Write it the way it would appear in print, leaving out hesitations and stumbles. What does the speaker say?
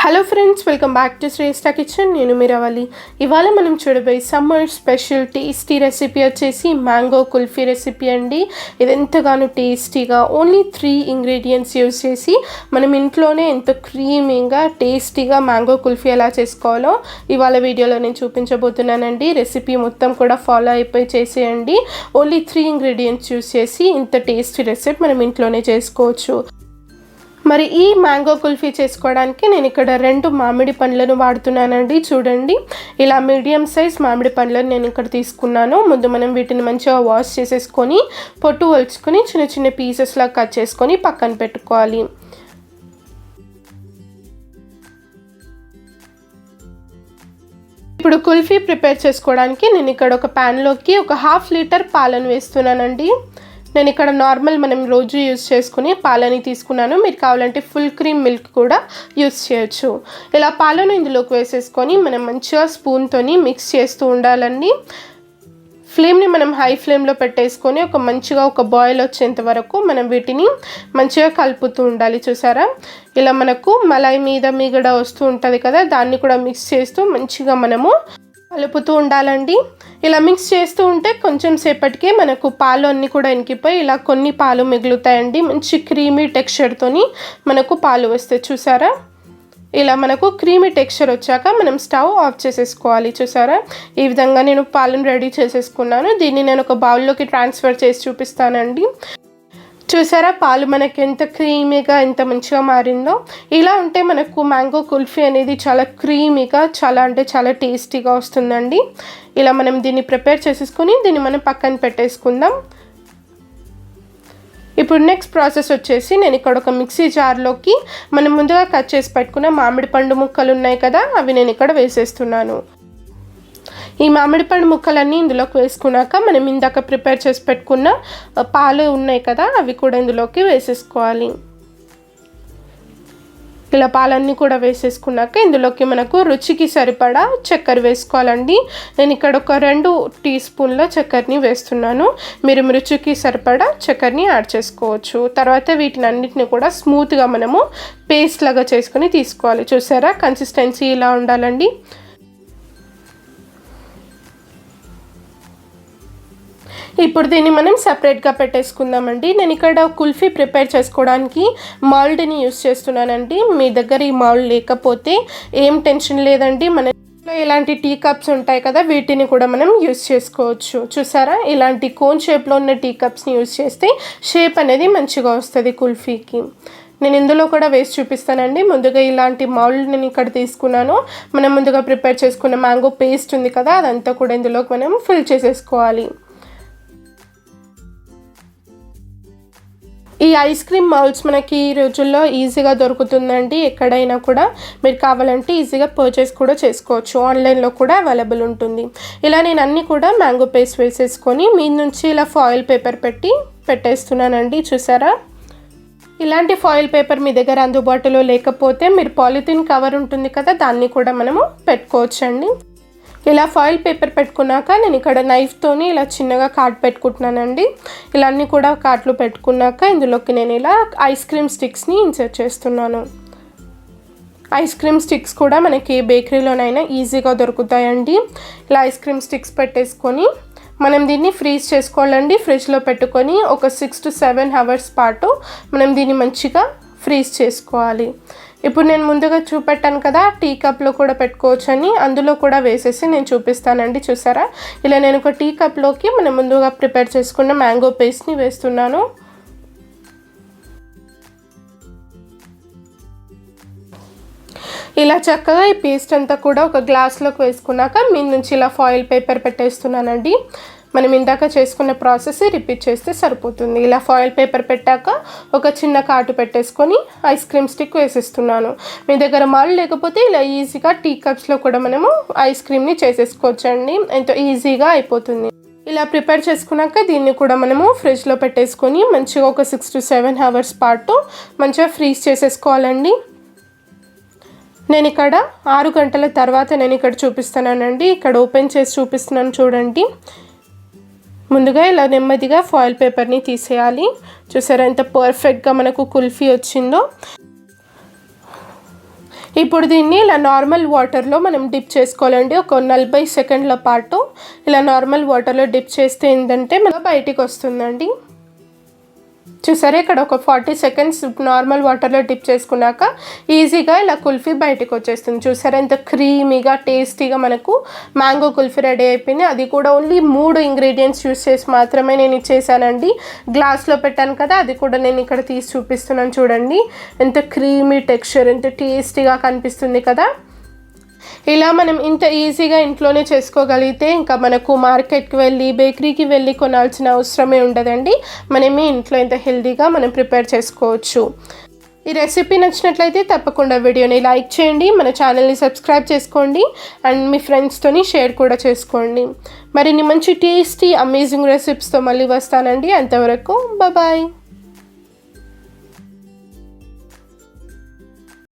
Hello friends, welcome back to Shreshta kitchen. నేను మీరవాలి. ఇవాళ మనం చూడబోయే సమ్మర్ స్పెషల్ టేస్టీ రెసిపీ వచ్చేసి మ్యాంగో కుల్ఫీ రెసిపీ అండి. ఇది ఎంతగానో టేస్టీగా ఓన్లీ 3 ఇంగ్రీడియంట్స్ యూజ్ చేసి మనం ఇంట్లోనే ఎంత క్రీమీగా టేస్టీగా మ్యాంగో కుల్ఫీ ఎలా చేసుకోవాలో ఇవాళ వీడియోలో నేను చూపించబోతున్నానండి. రెసిపీ మొత్తం కూడా ఫాలో అయిపోయి చేసేయండి. ఓన్లీ 3 ఇంగ్రీడియంట్స్ యూజ్ చేసి ఇంత టేస్టీ రెసిపీ మనం ఇంట్లోనే చేసుకోవచ్చు. మరి ఈ మ్యాంగో కుల్ఫీ చేసుకోవడానికి నేను ఇక్కడ 2 మామిడి పండ్లను వాడుతున్నానండి. చూడండి, ఇలా మీడియం సైజ్ మామిడి పండ్లను నేను ఇక్కడ తీసుకున్నాను. ముందు మనం వీటిని మంచిగా వాష్ చేసేసుకొని పొట్టు వలుచుకొని చిన్న చిన్న పీసెస్లా కట్ చేసుకొని పక్కన పెట్టుకోవాలి. ఇప్పుడు కుల్ఫీ ప్రిపేర్ చేసుకోవడానికి నేను ఇక్కడ ఒక ప్యాన్లోకి ఒక 1/2 లీటర్ పాలను వేస్తున్నానండి. నేను ఇక్కడ నార్మల్ మనం రోజు యూజ్ చేసుకుని పాలని తీసుకున్నాను. మీరు కావాలంటే ఫుల్ క్రీమ్ మిల్క్ కూడా యూజ్ చేయొచ్చు. ఇలా పాలను ఇందులోకి వేసేసుకొని మనం మంచిగా స్పూన్తోని మిక్స్ చేస్తూ ఉండాలండి. ఫ్లేమ్ని మనం హై ఫ్లేమ్లో పెట్టేసుకొని మంచిగా ఒక బాయిల్ వచ్చేంత వరకు మనం వీటిని మంచిగా కలుపుతూ ఉండాలి. చూసారా, ఇలా మనకు మలాయి మీద మీగడ వస్తూ ఉంటుంది కదా, దాన్ని కూడా మిక్స్ చేస్తూ మంచిగా మనము కలుపుతూ ఉండాలండి. ఇలా మిక్స్ చేస్తూ ఉంటే కొంచెం సేపటికి మనకు పాలు అన్నీ కూడా ఇంకిపోయి ఇలా కొన్ని పాలు మిగులుతాయండి. మంచి క్రీమీ టెక్స్చర్తోని మనకు పాలు వస్తాయి. చూసారా, ఇలా మనకు క్రీమీ టెక్స్చర్ వచ్చాక మనం స్టవ్ ఆఫ్ చేసేసుకోవాలి. చూసారా, ఈ విధంగా నేను పాలను రెడీ చేసేసుకున్నాను. దీన్ని నేను ఒక బౌల్లోకి ట్రాన్స్ఫర్ చేసి చూపిస్తానండి. చూసారా, పాలు మనకి ఎంత క్రీమీగా ఎంత మంచిగా మారిందో. ఇలా ఉంటే మనకు మ్యాంగో కుల్ఫీ అనేది చాలా క్రీమీగా చాలా టేస్టీగా వస్తుందండి. ఇలా మనం దీన్ని ప్రిపేర్ చేసేసుకొని దీన్ని మనం పక్కన పెట్టేసుకుందాం. ఇప్పుడు నెక్స్ట్ ప్రాసెస్ వచ్చేసి నేను ఇక్కడ ఒక మిక్సీ జార్లోకి మనం ముందుగా కట్ చేసి పెట్టుకున్న మామిడి పండు ముక్కలు ఉన్నాయి కదా, అవి నేను ఇక్కడ వేసేస్తున్నాను. ఈ మామిడి పండు ముక్కలన్నీ ఇందులోకి వేసుకున్నాక మనం ఇందాక ప్రిపేర్ చేసి పెట్టుకున్న పాలు ఉన్నాయి కదా, అవి కూడా ఇందులోకి వేసేసుకోవాలి. ఇలా పాలన్నీ కూడా వేసేసుకున్నాక ఇందులోకి మనకు రుచికి సరిపడా చక్కెర వేసుకోవాలండి. నేను ఇక్కడ ఒక 2 టీ స్పూన్ల చక్కెరని వేస్తున్నాను. మీరు రుచికి సరిపడా చక్కెరని యాడ్ చేసుకోవచ్చు. తర్వాత వీటిని అన్నిటిని కూడా స్మూత్గా మనము పేస్ట్ లాగా చేసుకొని తీసుకోవాలి. చూసారా, కన్సిస్టెన్సీ ఇలా ఉండాలండి. ఇప్పుడు దీన్ని మనం సపరేట్గా పెట్టేసుకుందామండి. నేను ఇక్కడ కుల్ఫీ ప్రిపేర్ చేసుకోవడానికి మౌల్డ్ని యూస్ చేస్తున్నానండి. మీ దగ్గర ఈ మౌల్డ్ లేకపోతే ఏం టెన్షన్ లేదండి. మన ఇలాంటి టీ కప్స్ ఉంటాయి కదా, వీటిని కూడా మనం యూస్ చేసుకోవచ్చు. చూసారా, ఇలాంటి కోన్ షేప్లో ఉన్న టీ కప్స్ని యూస్ చేస్తే షేప్ అనేది మంచిగా వస్తుంది కుల్ఫీకి. నేను ఇందులో కూడా వేసి చూపిస్తానండి. ముందుగా ఇలాంటి మౌల్డ్ నేను ఇక్కడ తీసుకున్నాను. మనం ముందుగా ప్రిపేర్ చేసుకున్న మ్యాంగో పేస్ట్ ఉంది కదా, అదంతా కూడా ఇందులోకి మనం ఫిల్ చేసేసుకోవాలి. ఈ ఐస్ క్రీమ్ మౌల్డ్స్ మనకి ఈ రోజుల్లో ఈజీగా దొరుకుతుందండి. ఎక్కడైనా కూడా మీరు కావాలంటే ఈజీగా పర్చేస్ కూడా చేసుకోవచ్చు. ఆన్లైన్లో కూడా అవైలబుల్ ఉంటుంది. ఇలా నేను అన్నీ కూడా మ్యాంగో పేస్ట్ వేసేసుకొని మీ నుంచి ఇలా ఫాయిల్ పేపర్ పెట్టేస్తున్నానండి. చూసారా, ఇలాంటి ఫాయిల్ పేపర్ మీ దగ్గర అందుబాటులో లేకపోతే మీరు పాలిథిన్ కవర్ ఉంటుంది కదా, దాన్ని కూడా మనము పెట్టుకోవచ్చండి. ఇలా ఫాయిల్ పేపర్ పెట్టుకున్నాక నేను ఇక్కడ నైఫ్తోని ఇలా చిన్నగా కాట్ పెట్టుకుంటున్నానండి. ఇలా అన్నీ కూడా కాట్లు పెట్టుకున్నాక ఇందులోకి నేను ఇలా ఐస్ క్రీమ్ స్టిక్స్ని ఇన్సర్ట్ చేస్తున్నాను. ఐస్ క్రీమ్ స్టిక్స్ కూడా మనకి బేకరీలోనైనా ఈజీగా దొరుకుతాయండి. ఇలా ఐస్ క్రీమ్ స్టిక్స్ పెట్టేసుకొని మనం దీన్ని ఫ్రీజ్ చేసుకోవాలండి. ఫ్రిడ్జ్లో పెట్టుకొని ఒక 6 to 7 అవర్స్ పాటు మనం దీన్ని మంచిగా ఫ్రీజ్ చేసుకోవాలి. ఇప్పుడు నేను ముందుగా చూపెట్టాను కదా, టీ కప్లో కూడా పెట్టుకోవచ్చు అని, అందులో కూడా వేసేసి నేను చూపిస్తానండి. చూసారా, ఇలా నేను ఒక టీ కప్లోకి మనం ముందుగా ప్రిపేర్ చేసుకున్న మ్యాంగో పేస్ట్ని వేస్తున్నాను. ఇలా చక్కగా ఈ పేస్ట్ అంతా కూడా ఒక గ్లాస్లోకి వేసుకున్నాక మీ నుంచి ఇలా ఫాయిల్ పేపర్ పెట్టేస్తున్నానండి. మనం ఇందాక చేసుకున్న ప్రాసెస్ రిపీట్ చేస్తే సరిపోతుంది. ఇలా ఫాయిల్ పేపర్ పెట్టాక ఒక చిన్న కాటు పెట్టేసుకొని ఐస్ క్రీమ్ స్టిక్ వేసేస్తున్నాను. మీ దగ్గర మాల్ లేకపోతే ఇలా ఈజీగా టీ కప్స్లో కూడా మనము ఐస్ క్రీమ్ని చేసేసుకోవచ్చండి. ఎంతో ఈజీగా అయిపోతుంది. ఇలా ప్రిపేర్ చేసుకున్నాక దీన్ని కూడా మనము ఫ్రిడ్జ్లో పెట్టేసుకొని మంచిగా ఒక 6 to 7 అవర్స్ పాటు మంచిగా ఫ్రీజ్ చేసేసుకోవాలండి. నేను ఇక్కడ 6 గంటల తర్వాత నేను ఇక్కడ చూపిస్తున్నానండి. ఇక్కడ ఓపెన్ చేసి చూపిస్తున్నాను చూడండి. ముందుగా ఇలా నెమ్మదిగా ఫాయిల్ పేపర్ని తీసేయాలి. చూసారా ఎంత పర్ఫెక్ట్గా మనకు కుల్ఫీ వచ్చిందో. ఇప్పుడు దీన్ని ఇలా నార్మల్ వాటర్లో మనం డిప్ చేసుకోవాలండి. ఒక 40 సెకండ్ల పాటు ఇలా నార్మల్ వాటర్లో డిప్ చేస్తే ఏంటంటే మనకు బయటికి వస్తుందండి. చూసారా, ఇక్కడ ఒక 40 సెకండ్స్ నార్మల్ వాటర్లో డిప్ చేసుకున్నాక ఈజీగా ఇలా కుల్ఫీ బయటకు వచ్చేస్తుంది. చూసారా ఎంత క్రీమీగా టేస్టీగా మనకు మ్యాంగో కుల్ఫీ రెడీ అయిపోయింది. అది కూడా ఓన్లీ 3 ఇంగ్రీడియంట్స్ యూస్ చేసి మాత్రమే నేను ఇచ్చేసానండి. గ్లాస్లో పెట్టాను కదా, అది కూడా నేను ఇక్కడ తీసి చూపిస్తున్నాను. చూడండి ఎంత క్రీమీ టెక్స్చర్, ఎంత టేస్టీగా కనిపిస్తుంది కదా. ఇలా మనం ఇంత ఈజీగా ఇంట్లోనే చేసుకోగలిగితే ఇంకా మనకు మార్కెట్కి వెళ్ళి బేకరీకి వెళ్ళి కొనాల్సిన అవసరమే ఉండదండి. మనమే ఇంట్లో ఇంత హెల్తీగా మనం ప్రిపేర్ చేసుకోవచ్చు. ఈ రెసిపీ నచ్చినట్లయితే తప్పకుండా వీడియోని లైక్ చేయండి, మన ఛానల్ని సబ్స్క్రైబ్ చేసుకోండి అండ్ మీ ఫ్రెండ్స్తోని షేర్ కూడా చేసుకోండి. మరిన్ని మంచి టేస్టీ అమేజింగ్ రెసిపీస్తో మళ్ళీ వస్తానండి. అంతవరకు బాయ్.